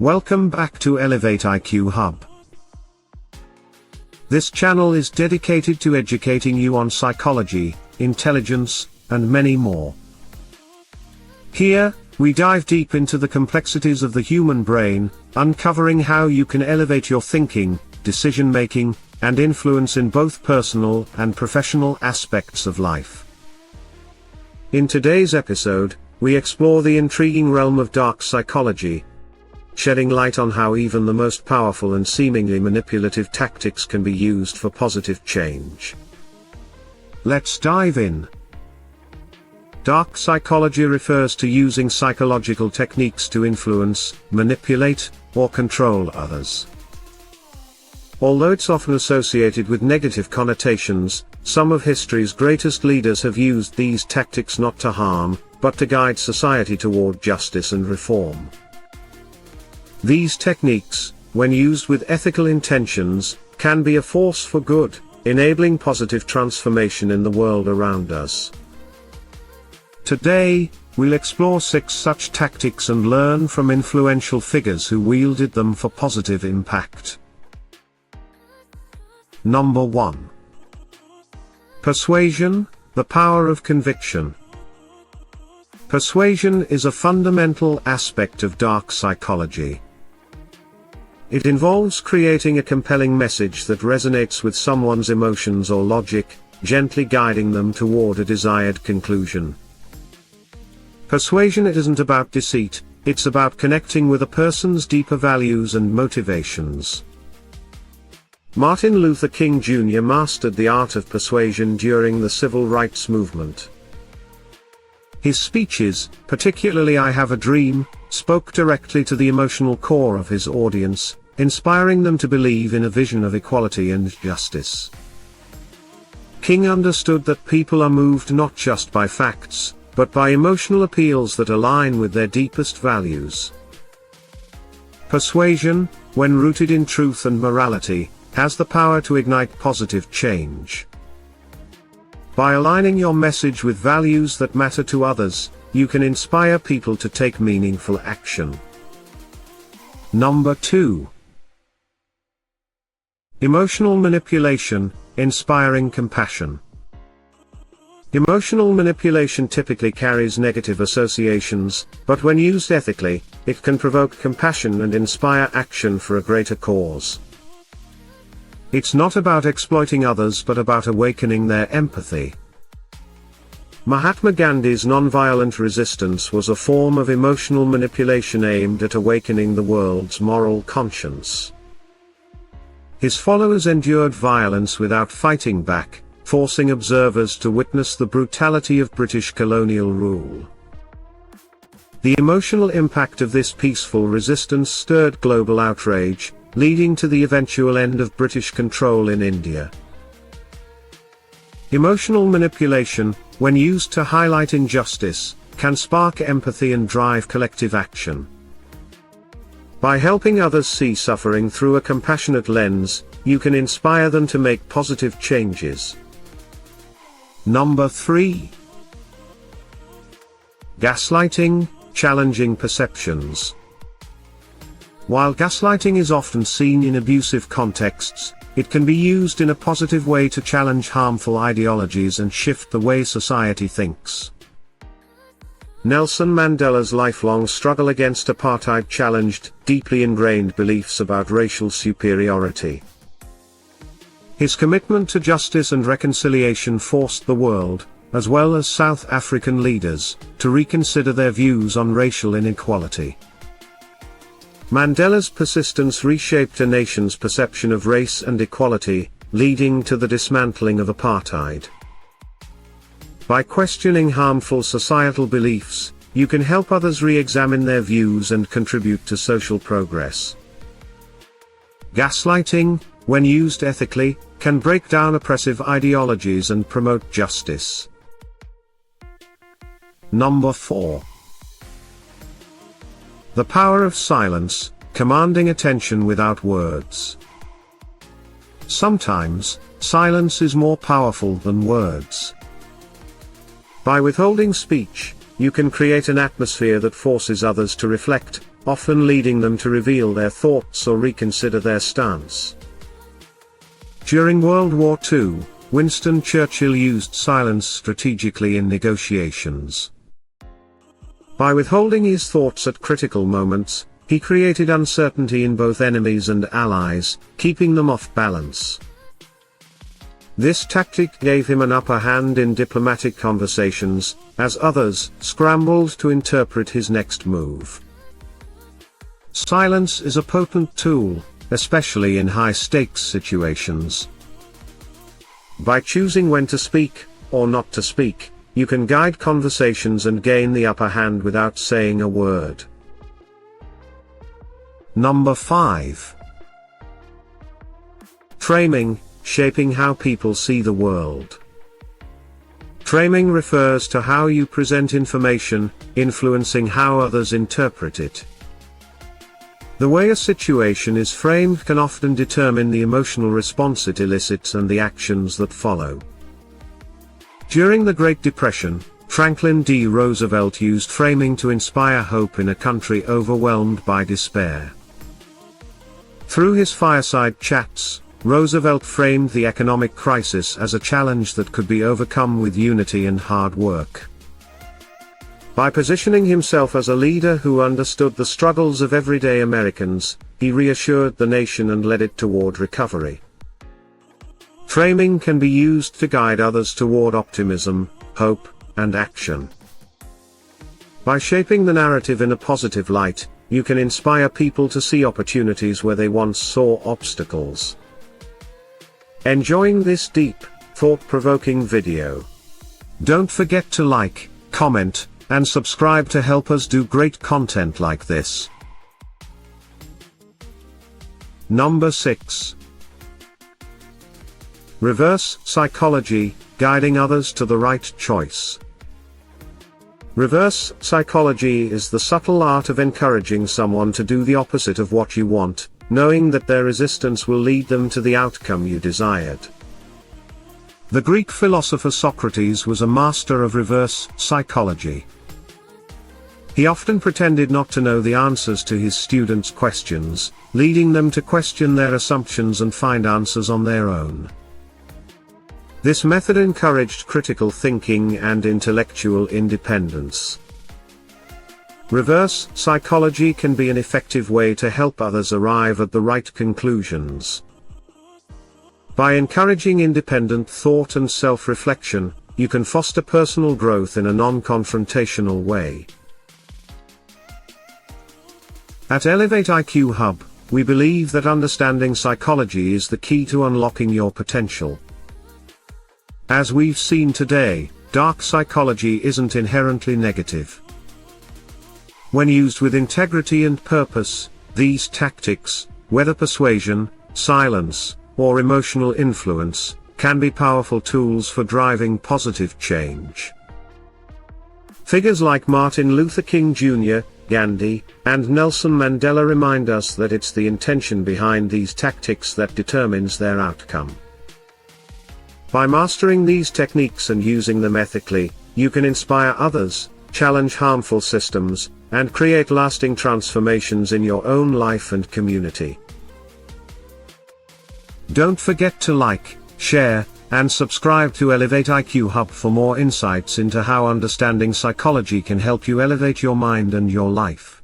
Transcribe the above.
Welcome back to Elevate IQ Hub. This channel is dedicated to educating you on psychology, intelligence, and many more. Here, we dive deep into the complexities of the human brain, uncovering how you can elevate your thinking, decision-making, and influence in both personal and professional aspects of life. In today's episode, we explore the intriguing realm of dark psychology, shedding light on how even the most powerful and seemingly manipulative tactics can be used for positive change. Let's dive in. Dark psychology refers to using psychological techniques to influence, manipulate, or control others. Although it's often associated with negative connotations, some of history's greatest leaders have used these tactics not to harm, but to guide society toward justice and reform. These techniques, when used with ethical intentions, can be a force for good, enabling positive transformation in the world around us. Today, we'll explore 6 such tactics and learn from influential figures who wielded them for positive impact. Number 1. Persuasion, the power of conviction. Persuasion is a fundamental aspect of dark psychology. It involves creating a compelling message that resonates with someone's emotions or logic, gently guiding them toward a desired conclusion. Persuasion isn't about deceit, it's about connecting with a person's deeper values and motivations. Martin Luther King Jr. mastered the art of persuasion during the civil rights movement. His speeches, particularly "I Have a Dream," spoke directly to the emotional core of his audience, inspiring them to believe in a vision of equality and justice. King understood that people are moved not just by facts, but by emotional appeals that align with their deepest values. Persuasion, when rooted in truth and morality, has the power to ignite positive change. By aligning your message with values that matter to others, you can inspire people to take meaningful action. Number 2. Emotional manipulation, inspiring compassion. Emotional manipulation typically carries negative associations, but when used ethically, it can provoke compassion and inspire action for a greater cause. It's not about exploiting others but about awakening their empathy. Mahatma Gandhi's nonviolent resistance was a form of emotional manipulation aimed at awakening the world's moral conscience. His followers endured violence without fighting back, forcing observers to witness the brutality of British colonial rule. The emotional impact of this peaceful resistance stirred global outrage, leading to the eventual end of British control in India. Emotional manipulation, when used to highlight injustice, can spark empathy and drive collective action. By helping others see suffering through a compassionate lens, you can inspire them to make positive changes. Number 3. Gaslighting, challenging perceptions. While gaslighting is often seen in abusive contexts, it can be used in a positive way to challenge harmful ideologies and shift the way society thinks. Nelson Mandela's lifelong struggle against apartheid challenged deeply ingrained beliefs about racial superiority. His commitment to justice and reconciliation forced the world, as well as South African leaders, to reconsider their views on racial inequality. Mandela's persistence reshaped a nation's perception of race and equality, leading to the dismantling of apartheid. By questioning harmful societal beliefs, you can help others re-examine their views and contribute to social progress. Gaslighting, when used ethically, can break down oppressive ideologies and promote justice. Number 4. The power of silence, commanding attention without words. Sometimes, silence is more powerful than words. By withholding speech, you can create an atmosphere that forces others to reflect, often leading them to reveal their thoughts or reconsider their stance. During World War II, Winston Churchill used silence strategically in negotiations. By withholding his thoughts at critical moments, he created uncertainty in both enemies and allies, keeping them off balance. This tactic gave him an upper hand in diplomatic conversations, as others scrambled to interpret his next move. Silence is a potent tool, especially in high-stakes situations. By choosing when to speak, or not to speak, you can guide conversations and gain the upper hand without saying a word. Number 5. Framing, shaping how people see the world. Framing refers to how you present information, influencing how others interpret it. The way a situation is framed can often determine the emotional response it elicits and the actions that follow. During the Great Depression, Franklin D. Roosevelt used framing to inspire hope in a country overwhelmed by despair. Through his fireside chats, Roosevelt framed the economic crisis as a challenge that could be overcome with unity and hard work. By positioning himself as a leader who understood the struggles of everyday Americans, he reassured the nation and led it toward recovery. Framing can be used to guide others toward optimism, hope, and action. By shaping the narrative in a positive light, you can inspire people to see opportunities where they once saw obstacles. Enjoying this deep, thought-provoking video? Don't forget to like, comment, and subscribe to help us do great content like this. Number 6. Reverse psychology, guiding others to the right choice. Reverse psychology is the subtle art of encouraging someone to do the opposite of what you want, knowing that their resistance will lead them to the outcome you desired. The Greek philosopher Socrates was a master of reverse psychology. He often pretended not to know the answers to his students' questions, leading them to question their assumptions and find answers on their own. This method encouraged critical thinking and intellectual independence. Reverse psychology can be an effective way to help others arrive at the right conclusions. By encouraging independent thought and self-reflection, you can foster personal growth in a non-confrontational way. At Elevate IQ Hub, we believe that understanding psychology is the key to unlocking your potential. As we've seen today, dark psychology isn't inherently negative. When used with integrity and purpose, these tactics, whether persuasion, silence, or emotional influence, can be powerful tools for driving positive change. Figures like Martin Luther King Jr., Gandhi, and Nelson Mandela remind us that it's the intention behind these tactics that determines their outcome. By mastering these techniques and using them ethically, you can inspire others, challenge harmful systems, and create lasting transformations in your own life and community. Don't forget to like, share, and subscribe to Elevate IQ Hub for more insights into how understanding psychology can help you elevate your mind and your life.